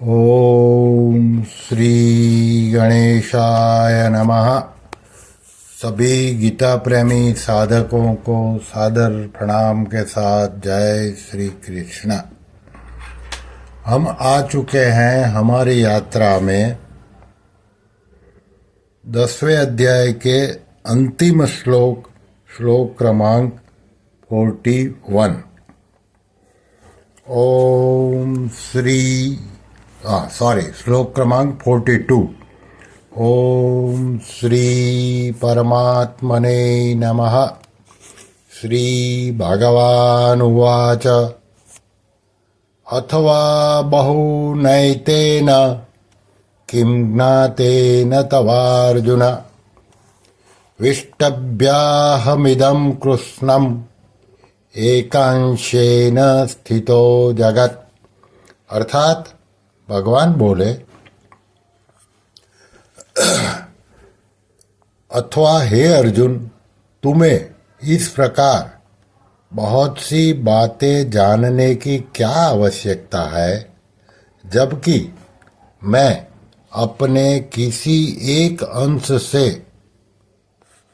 ओम श्री गणेशाय नमः। सभी गीता प्रेमी साधकों को सादर प्रणाम के साथ जय श्री कृष्ण। हम आ चुके हैं हमारी यात्रा में 10वें अध्याय के अंतिम श्लोक क्रमांक 41। ओम श्लोक क्रमांक 42। ओम श्री परमात्मने नमः। श्री भगवानुवाच अथवा बहुनैतेन किं ज्ञातेन तवार्जुन विष्टभ्याहमिदं कृष्णम् एकांशेन स्थितो जगत। अर्थात भगवान बोले, अथवा हे अर्जुन, तुम्हें इस प्रकार बहुत सी बातें जानने की क्या आवश्यकता है, जबकि मैं अपने किसी एक अंश से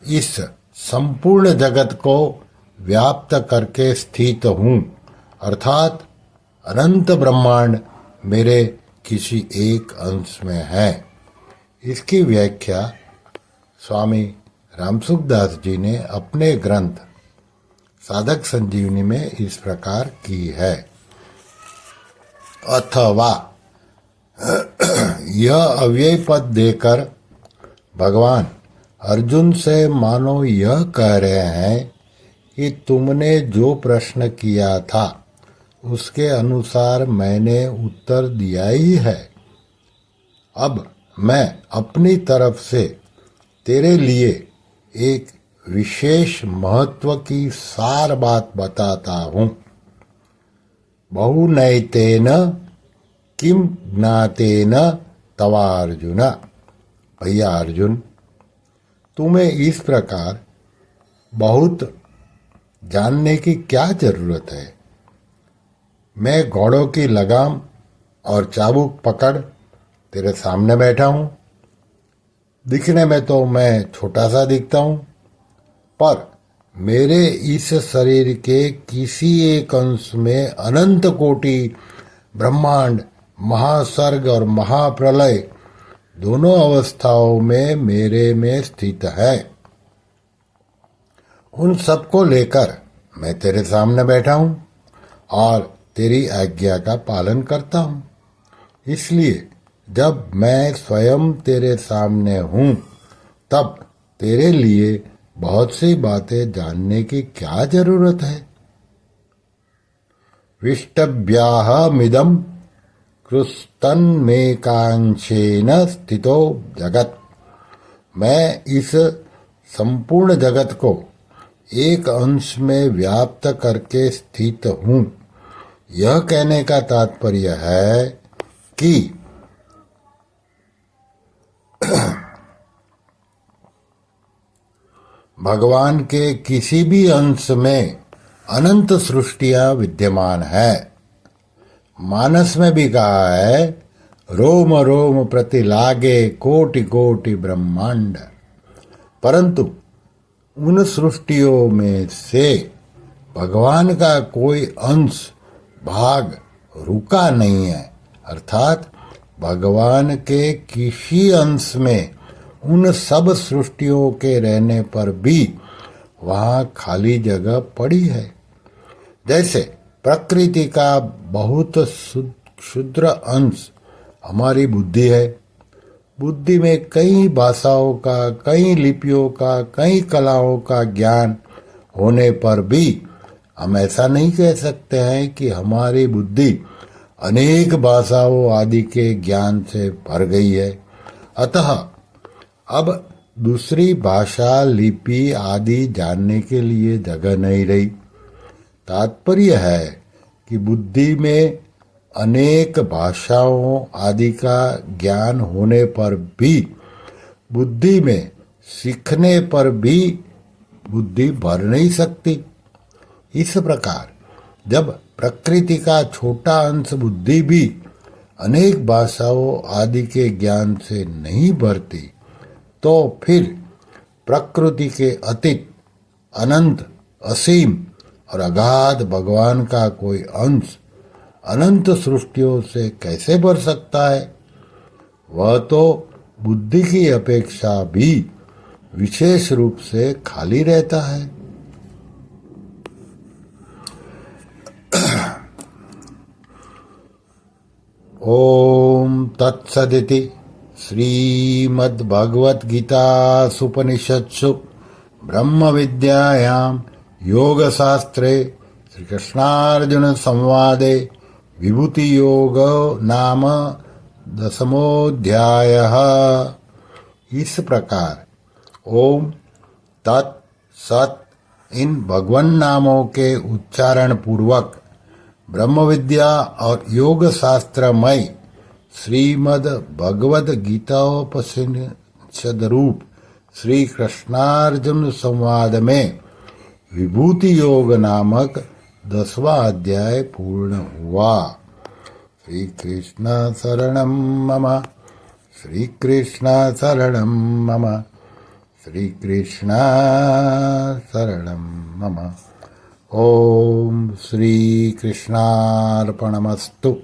इस संपूर्ण जगत को व्याप्त करके स्थित हूँ। अर्थात अनंत ब्रह्मांड मेरे किसी एक अंश में है। इसकी व्याख्या स्वामी रामसुखदास जी ने अपने ग्रंथ साधक संजीवनी में इस प्रकार की है। अथवा यह अव्यय पद देकर भगवान अर्जुन से मानो यह कह रहे हैं कि तुमने जो प्रश्न किया था उसके अनुसार मैंने उत्तर दिया ही है। अब मैं अपनी तरफ से तेरे लिए एक विशेष महत्व की सार बात बताता हूँ। बहुनैतेन किम ज्ञातेन तवार्जुन। भैया अर्जुन, तुम्हें इस प्रकार बहुत जानने की क्या जरूरत है। मैं घोड़ों की लगाम और चाबुक पकड़ तेरे सामने बैठा हूं। दिखने में तो मैं छोटा सा दिखता हूं, पर मेरे इस शरीर के किसी एक अंश में अनंत कोटि ब्रह्मांड, महासर्ग और महाप्रलय दोनों अवस्थाओं में मेरे में स्थित है। उन सबको लेकर मैं तेरे सामने बैठा हूं और तेरी आज्ञा का पालन करता हूं। इसलिए जब मैं स्वयं तेरे सामने हूं, तब तेरे लिए बहुत सी बातें जानने की क्या जरूरत है। विष्टभ्याहमिदं कृष्णमेकांशेन स्थितो जगत। मैं इस संपूर्ण जगत को एक अंश में व्याप्त करके स्थित हूं। यह कहने का तात्पर्य है कि भगवान के किसी भी अंश में अनंत सृष्टियां विद्यमान है। मानस में भी कहा है, रोम रोम प्रति लागे कोटि कोटि ब्रह्मांड। परंतु उन सृष्टियों में से भगवान का कोई अंश भाग रुका नहीं है। अर्थात भगवान के किसी अंश में उन सब सृष्टियों के रहने पर भी वहां खाली जगह पड़ी है। जैसे प्रकृति का बहुत क्षुद्र अंश हमारी बुद्धि है। बुद्धि में कई भाषाओं का, कई लिपियों का, कई कलाओं का ज्ञान होने पर भी हम ऐसा नहीं कह सकते हैं कि हमारी बुद्धि अनेक भाषाओं आदि के ज्ञान से भर गई है। अतः अब दूसरी भाषा, लिपि आदि जानने के लिए जगह नहीं रही। तात्पर्य है कि बुद्धि में अनेक भाषाओं आदि का ज्ञान होने पर भी, बुद्धि में सीखने पर भी बुद्धि भर नहीं सकती। इस प्रकार जब प्रकृति का छोटा अंश बुद्धि भी अनेक भाषाओं आदि के ज्ञान से नहीं भरती, तो फिर प्रकृति के अतीत, अनंत, असीम और अगाध भगवान का कोई अंश अनंत सृष्टियों से कैसे भर सकता है? वह तो बुद्धि की अपेक्षा भी विशेष रूप से खाली रहता है। ओम तत्सदिति श्रीमद्भगवद्गीतासूपनिषत्सु ब्रह्म विद्यायां योगशास्त्रे श्रीकृष्णार्जुन संवादे विभूति योग नाम 10वाध्यायः। इस प्रकार ओम तत् सत इन भगवान नामों के उच्चारण पूर्वक ब्रह्म विद्या और योग शास्त्रमय श्रीमद् भगवद गीताोपनिषद रूप श्री कृष्णार्जुन संवाद में विभूति योग नामक 10वां अध्याय पूर्ण हुआ। श्री कृष्ण शरणं मम, श्री कृष्ण शरणं मम, श्री कृष्ण शरणं मम। ओम श्री कृष्णार्पणमस्तु।